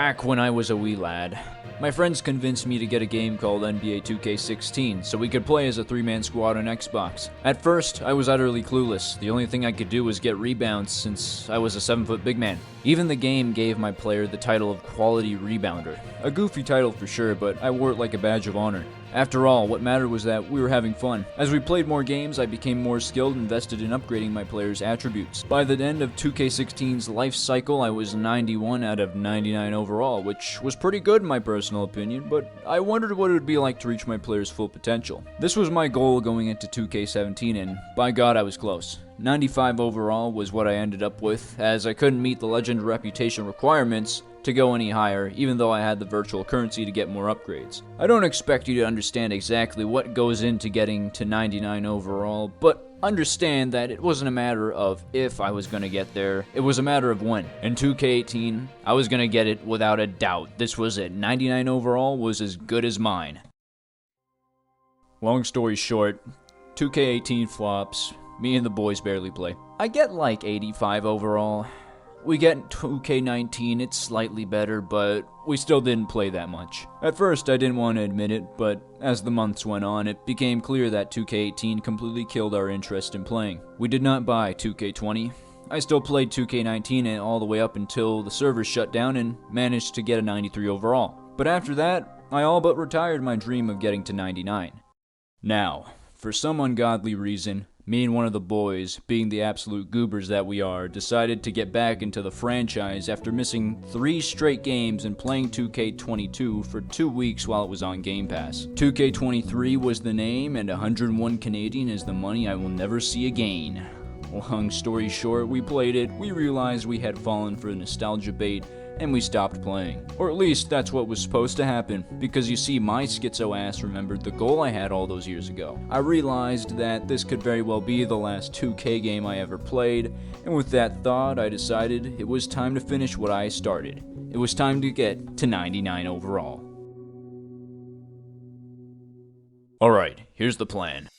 back when I was a wee lad. My friends convinced me to get a game called NBA 2K16 so we could play as a 3-man squad on Xbox. At first, I was utterly clueless. The only thing I could do was get rebounds since I was a 7-foot big man. Even the game gave my player the title of Quality Rebounder. A goofy title for sure, but I wore it like a badge of honor. After all, what mattered was that we were having fun. As we played more games, I became more skilled and invested in upgrading my player's attributes. By the end of 2K16's life cycle, I was 91 out of 99 overall, which was pretty good in my personal opinion, but I wondered what it would be like to reach my player's full potential. This was my goal going into 2K17, and by God, I was close. 95 overall was what I ended up with, as I couldn't meet the legend reputation requirements to go any higher, even though I had the virtual currency to get more upgrades. I don't expect you to understand exactly what goes into getting to 99 overall, but understand that it wasn't a matter of if I was going to get there, it was a matter of when. In 2K18, I was going to get it without a doubt. This was it. 99 overall was as good as mine. Long story short, 2K18 flops, me and the boys barely play. I get like 85 overall. We get 2K19, it's slightly better, but we still didn't play that much. At first, I didn't want to admit it, but as the months went on, it became clear that 2K18 completely killed our interest in playing. We did not buy 2K20. I still played 2K19 all the way up until the servers shut down and managed to get a 93 overall. But after that, I all but retired my dream of getting to 99. Now, for some ungodly reason, me and one of the boys, being the absolute goobers that we are, decided to get back into the franchise after missing 3 straight games and playing 2K22 for 2 weeks while it was on Game Pass. 2K23 was the name, and 101 Canadian is the money I will never see again. Long story short, we played it, we realized we had fallen for the nostalgia bait, and we stopped playing. Or at least that's what was supposed to happen, because you see, my schizo ass remembered the goal I had all those years ago. I realized that this could very well be the last 2K game I ever played, and with that thought, I decided it was time to finish what I started. It was time to get to 99 overall. Alright, here's the plan.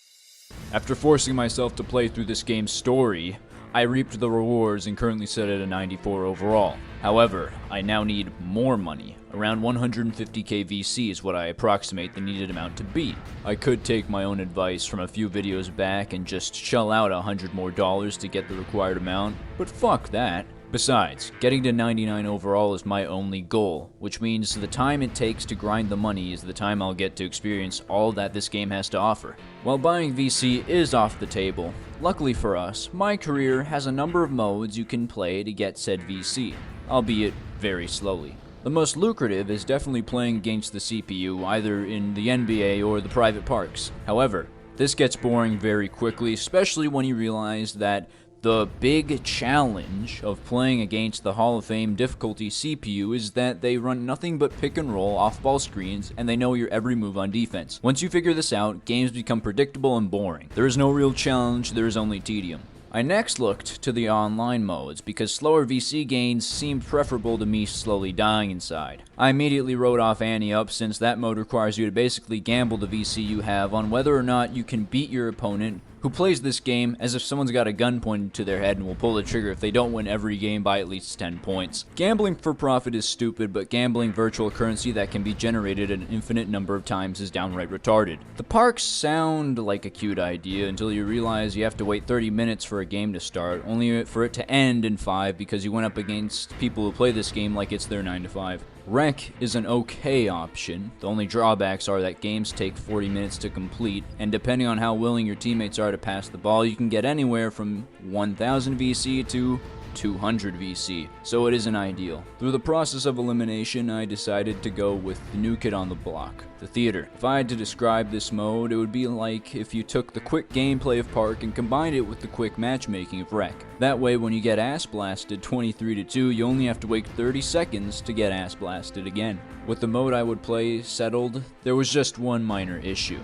After forcing myself to play through this game's story, I reaped the rewards and currently sit at a 94 overall. However, I now need more money. Around 150k VC is what I approximate the needed amount to be. I could take my own advice from a few videos back and just shell out $100 more to get the required amount, but fuck that. Besides, getting to 99 overall is my only goal, which means the time it takes to grind the money is the time I'll get to experience all that this game has to offer. While buying VC is off the table, luckily for us, my career has a number of modes you can play to get said VC, albeit very slowly. The most lucrative is definitely playing against the CPU, either in the NBA or the private parks. However, this gets boring very quickly, especially when you realize that the big challenge of playing against the Hall of Fame difficulty CPU is that they run nothing but pick and roll off-ball screens, and they know your every move on defense. Once you figure this out, games become predictable and boring. There is no real challenge, there is only tedium. I next looked to the online modes because slower VC gains seemed preferable to me slowly dying inside. I immediately wrote off Ante Up since that mode requires you to basically gamble the VC you have on whether or not you can beat your opponent, who plays this game as if someone's got a gun pointed to their head and will pull the trigger if they don't win every game by at least 10 points. Gambling for profit is stupid, but gambling virtual currency that can be generated an infinite number of times is downright retarded. The parks sound like a cute idea until you realize you have to wait 30 minutes for a game to start, only for it to end in 5 because you went up against people who play this game like it's their 9 to 5. Rec is an okay option. The only drawbacks are that games take 40 minutes to complete, and depending on how willing your teammates are to pass the ball, you can get anywhere from 1000 VC to 200 VC, so it isn't ideal. Through the process of elimination, I decided to go with the new kid on the block, the theater. If I had to describe this mode, it would be like if you took the quick gameplay of Park and combined it with the quick matchmaking of Rec. That way, when you get ass blasted 23-2, you only have to wait 30 seconds to get ass blasted again. With the mode I would play settled, there was just one minor issue: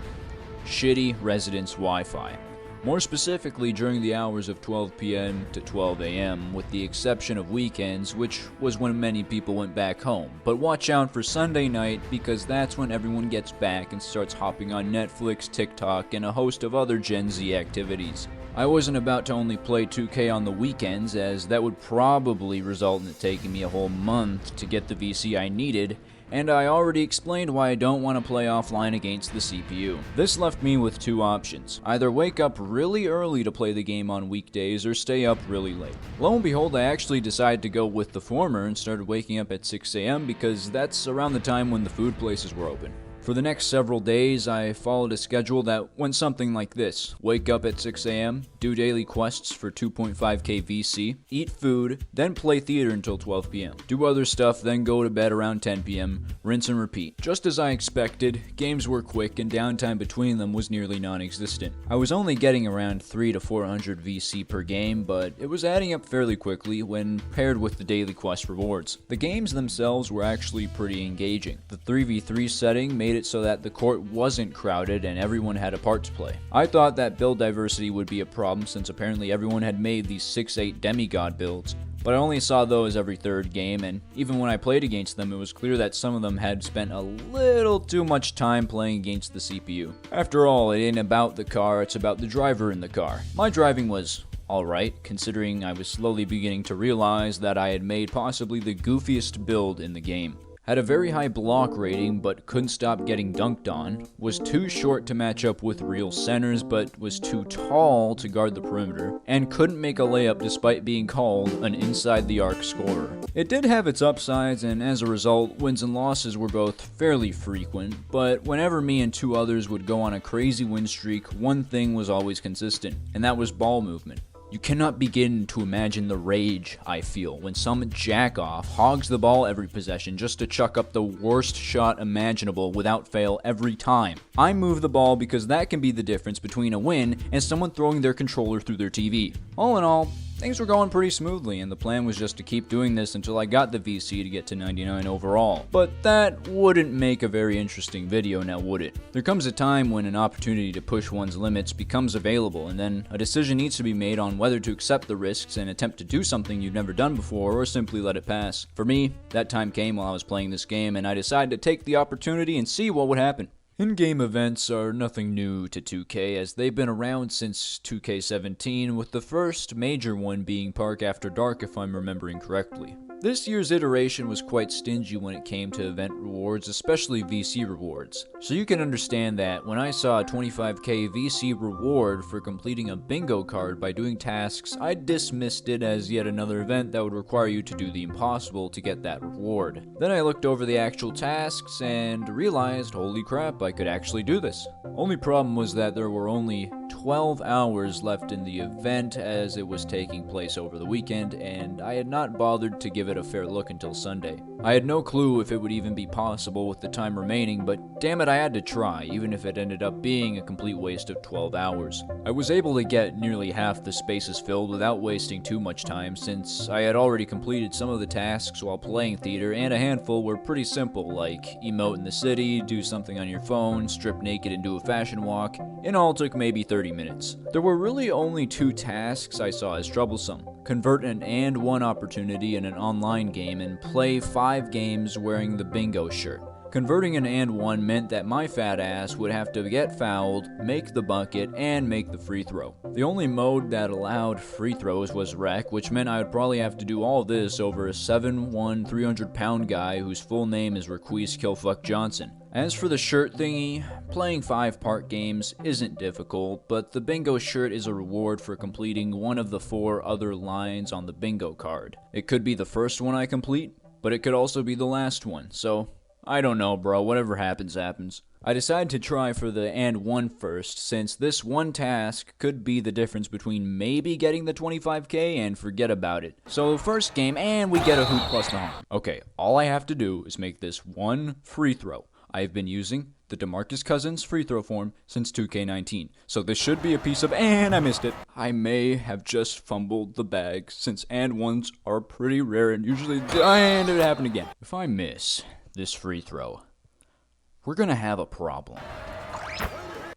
shitty residence Wi-Fi. More specifically during the hours of 12 p.m. to 12 a.m., with the exception of weekends, which was when many people went back home. But watch out for Sunday night, because that's when everyone gets back and starts hopping on Netflix, TikTok, and a host of other Gen Z activities. I wasn't about to only play 2K on the weekends, as that would probably result in it taking me a whole month to get the VC I needed, and I already explained why I don't want to play offline against the CPU. This left me with two options: either wake up really early to play the game on weekdays or stay up really late. Lo and behold, I actually decided to go with the former and started waking up at 6 AM because that's around the time when the food places were open. For the next several days, I followed a schedule that went something like this: wake up at 6 AM, do daily quests for 2.5k VC, eat food, then play theater until 12 PM, do other stuff, then go to bed around 10 PM, rinse and repeat. Just as I expected, games were quick and downtime between them was nearly non-existent. I was only getting around 300 to 400 VC per game, but it was adding up fairly quickly when paired with the daily quest rewards. The games themselves were actually pretty engaging. The 3v3 setting made it so that the court wasn't crowded and everyone had a part to play. I thought that build diversity would be a problem since apparently everyone had made these 6-8 demigod builds, but I only saw those every third game, and even when I played against them, it was clear that some of them had spent a little too much time playing against the CPU. After all, it ain't about the car, it's about the driver in the car. My driving was alright, considering I was slowly beginning to realize that I had made possibly the goofiest build in the game. Had a very high block rating but couldn't stop getting dunked on, was too short to match up with real centers but was too tall to guard the perimeter, and couldn't make a layup despite being called an inside the arc scorer. It did have its upsides, and as a result, wins and losses were both fairly frequent, but whenever me and two others would go on a crazy win streak, one thing was always consistent, and that was ball movement. You cannot begin to imagine the rage I feel when some jack-off hogs the ball every possession just to chuck up the worst shot imaginable without fail every time. I move the ball because that can be the difference between a win and someone throwing their controller through their TV. All in all, things were going pretty smoothly, and the plan was just to keep doing this until I got the VC to get to 99 overall. But that wouldn't make a very interesting video, now would it? There comes a time when an opportunity to push one's limits becomes available, and then a decision needs to be made on whether to accept the risks and attempt to do something you've never done before, or simply let it pass. For me, that time came while I was playing this game, and I decided to take the opportunity and see what would happen. In-game events are nothing new to 2K, as they've been around since 2K17, with the first major one being Park After Dark if I'm remembering correctly. This year's iteration was quite stingy when it came to event rewards, especially VC rewards. So you can understand that when I saw a 25k VC reward for completing a bingo card by doing tasks, I dismissed it as yet another event that would require you to do the impossible to get that reward. Then I looked over the actual tasks and realized, holy crap, I could actually do this. Only problem was that there were only 12 hours left in the event as it was taking place over the weekend, and I had not bothered to give it a fair look until Sunday. I had no clue if it would even be possible with the time remaining, but damn it, I had to try, even if it ended up being a complete waste of 12 hours. I was able to get nearly half the spaces filled without wasting too much time, since I had already completed some of the tasks while playing theater, and a handful were pretty simple, like emote in the city, do something on your phone, strip naked and do a fashion walk. In all, took maybe 30 minutes. There were really only two tasks I saw as troublesome: convert an and one opportunity in an online game and play 5 games wearing the bingo shirt. Converting an and one meant that my fat ass would have to get fouled, make the bucket, and make the free throw. The only mode that allowed free throws was rec, which meant I would probably have to do all this over a 7'1", 300-pound guy whose full name is Ryus Killfuck Johnson. As for the shirt thingy, playing 5-part games isn't difficult, but the bingo shirt is a reward for completing one of the 4 other lines on the bingo card. It could be the first one I complete, but it could also be the last one, so I don't know, bro, whatever happens, happens. I decided to try for the and one first, since this one task could be the difference between maybe getting the 25k and forget about it. So first game, and we get a hoop plus the harm. Okay, all I have to do is make this one free throw. I've been using the DeMarcus Cousins free throw form since 2K19, so this should be a piece of, and I missed it. I may have just fumbled the bag, since and ones are pretty rare and usually, and it happened again. If I miss this free throw, we're gonna have a problem.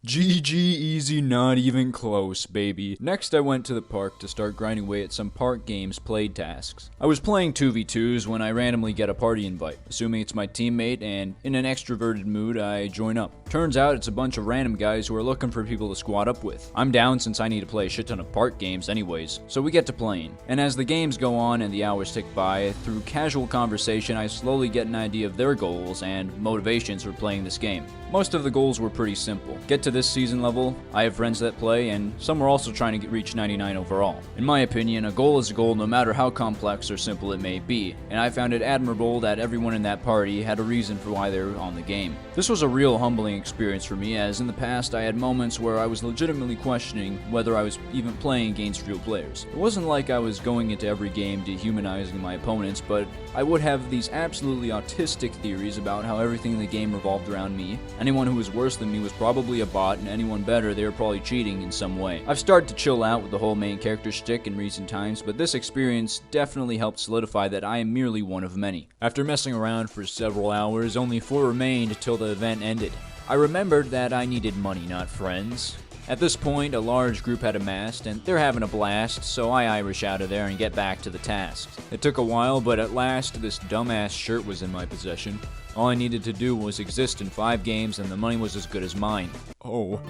GG easy, not even close, baby. Next I went to the park to start grinding away at some park games played tasks. I was playing 2v2s when I randomly get a party invite, assuming it's my teammate, and in an extroverted mood I join up. Turns out it's a bunch of random guys who are looking for people to squad up with. I'm down since I need to play a shit ton of park games anyways, so we get to playing. And as the games go on and the hours tick by, through casual conversation I slowly get an idea of their goals and motivations for playing this game. Most of the goals were pretty simple. Get to this season level, I have friends that play, and some are also trying to reach 99 overall. In my opinion, a goal is a goal no matter how complex or simple it may be, and I found it admirable that everyone in that party had a reason for why they were on the game. This was a real humbling experience for me, as in the past I had moments where I was legitimately questioning whether I was even playing against real players. It wasn't like I was going into every game dehumanizing my opponents, but I would have these absolutely autistic theories about how everything in the game revolved around me. Anyone who was worse than me was probably a bot, and anyone better, they were probably cheating in some way. I've started to chill out with the whole main character shtick in recent times, but this experience definitely helped solidify that I am merely one of many. After messing around for several hours, only 4 remained till the event ended. I remembered that I needed money, not friends. At this point, a large group had amassed, and they're having a blast, so I Irish out of there and get back to the tasks. It took a while, but at last, this dumbass shirt was in my possession. All I needed to do was exist in 5 games, and the money was as good as mine. Oh,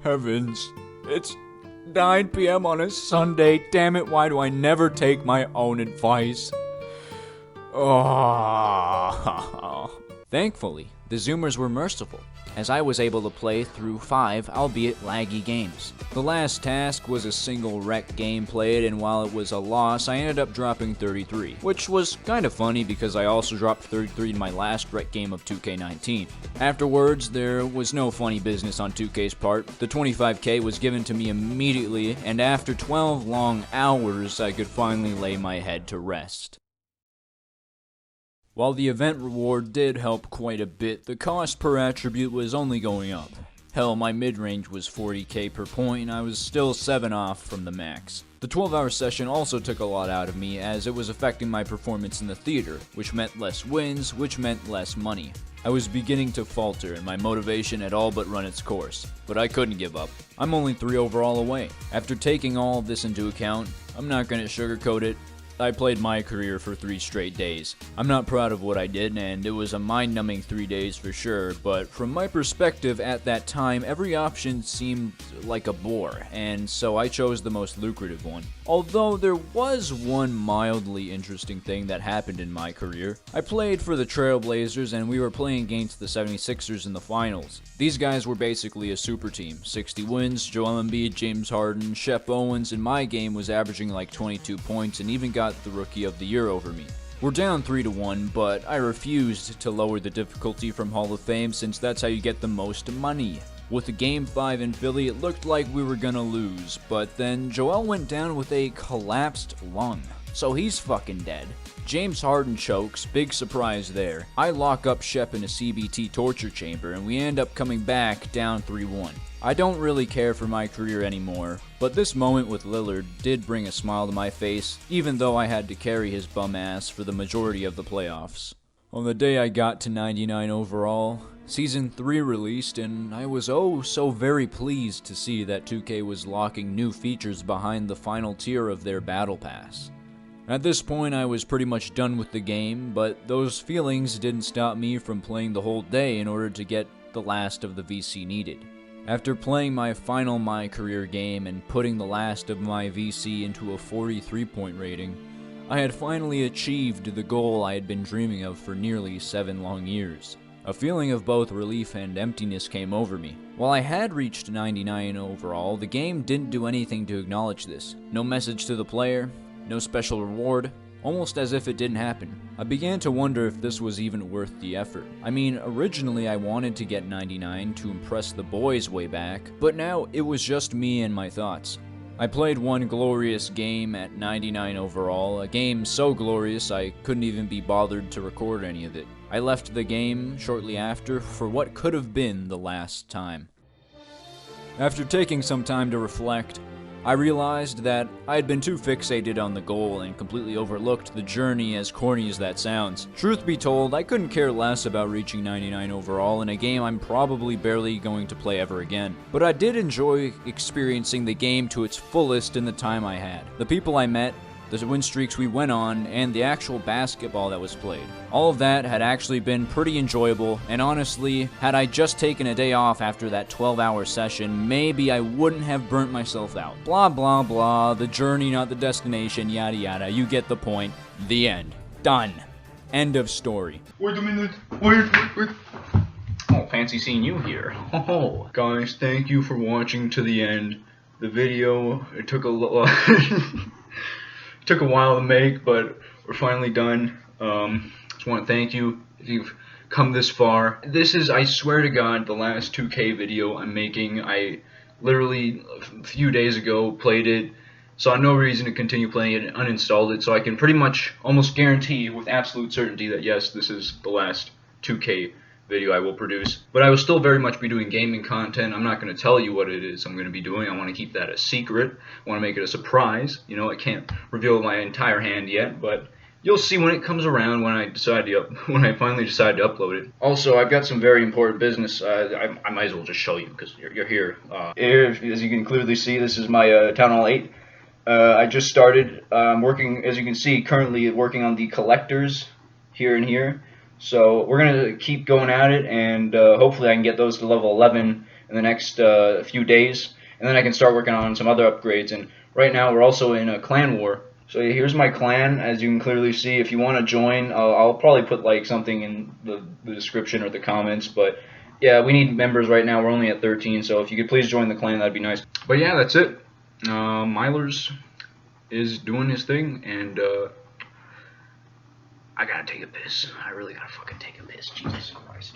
heavens. It's 9 p.m. on a Sunday. Damn it, why do I never take my own advice? Oh. Thankfully, the Zoomers were merciful, as I was able to play through 5, albeit laggy games. The last task was a single wreck game played, and while it was a loss, I ended up dropping 33, which was kind of funny because I also dropped 33 in my last wreck game of 2K19. Afterwards, there was no funny business on 2K's part. The 25k was given to me immediately, and after 12 long hours, I could finally lay my head to rest. While the event reward did help quite a bit, the cost per attribute was only going up. Hell, my mid-range was 40k per point, and I was still 7 off from the max. The 12-hour session also took a lot out of me, as it was affecting my performance in the theater, which meant less wins, which meant less money. I was beginning to falter, and my motivation had all but run its course, but I couldn't give up. I'm only 3 overall away. After taking all of this into account, I'm not going to sugarcoat it, I played my career for 3 straight days. I'm not proud of what I did, and it was a mind-numbing 3 days for sure, but from my perspective at that time, every option seemed like a bore, and so I chose the most lucrative one. Although there was one mildly interesting thing that happened in my career. I played for the Trailblazers, and we were playing against the 76ers in the finals. These guys were basically a super team. 60 wins, Joel Embiid, James Harden, Shep Owens in my game was averaging like 22 points and even got the Rookie of the Year over me. We're down 3-1, but I refused to lower the difficulty from Hall of Fame since that's how you get the most money. With the Game 5 in Philly, it looked like we were gonna lose, but then Joel went down with a collapsed lung, so he's fucking dead. James Harden chokes, big surprise there. I lock up Shep in a CBT torture chamber, and we end up coming back down 3-1. I don't really care for my career anymore, but this moment with Lillard did bring a smile to my face, even though I had to carry his bum ass for the majority of the playoffs. On the day I got to 99 overall, Season 3 released, and I was oh so very pleased to see that 2K was locking new features behind the final tier of their Battle Pass. At this point, I was pretty much done with the game, but those feelings didn't stop me from playing the whole day in order to get the last of the VC needed. After playing my final My Career game and putting the last of my VC into a 43-point rating, I had finally achieved the goal I had been dreaming of for nearly 7 long years. A feeling of both relief and emptiness came over me. While I had reached 99 overall, the game didn't do anything to acknowledge this. No message to the player, no special reward, almost as if it didn't happen. I began to wonder if this was even worth the effort. I mean, originally I wanted to get 99 to impress the boys way back, but now it was just me and my thoughts. I played one glorious game at 99 overall, a game so glorious I couldn't even be bothered to record any of it. I left the game shortly after for what could have been the last time. After taking some time to reflect, I realized that I had been too fixated on the goal and completely overlooked the journey, as corny as that sounds. Truth be told, I couldn't care less about reaching 99 overall in a game I'm probably barely going to play ever again. But I did enjoy experiencing the game to its fullest in the time I had. The people I met, the win streaks we went on, and the actual basketball that was played. All of that had actually been pretty enjoyable, and honestly, had I just taken a day off after that 12-hour session, maybe I wouldn't have burnt myself out. Blah blah blah, the journey not the destination, yada yada, you get the point. The end. Done. End of story. Wait a minute, wait. Oh, fancy seeing you here. Oh, guys, thank you for watching to the end. The video, it took took a while to make, but we're finally done. Just want to thank you if you've come this far. This is, I swear to God, the last 2K video I'm making. I literally, a few days ago, played it, saw no reason to continue playing it, and uninstalled it, so I can pretty much almost guarantee with absolute certainty that yes, this is the last 2K video I will produce. But I will still very much be doing gaming content. I'm not going to tell you what it is I'm going to be doing. I want to keep that a secret. I want to make it a surprise. You know, I can't reveal my entire hand yet, but you'll see when it comes around, when I finally decide to upload it. Also, I've got some very important business. I might as well just show you because you're here. As you can clearly see, this is my Town Hall 8. I just started working, as you can see, currently working on the collectors here and here. So we're going to keep going at it, and hopefully I can get those to level 11 in the next few days, and then I can start working on some other upgrades. And right now we're also in a clan war. So here's my clan, as you can clearly see. If you want to join, I'll probably put like something in the description or the comments, but yeah, we need members right now. We're only at 13, so if you could please join the clan, that'd be nice. But yeah, that's it. Myllers is doing his thing, and I gotta take a piss. I really gotta fucking take a piss. Jesus Christ.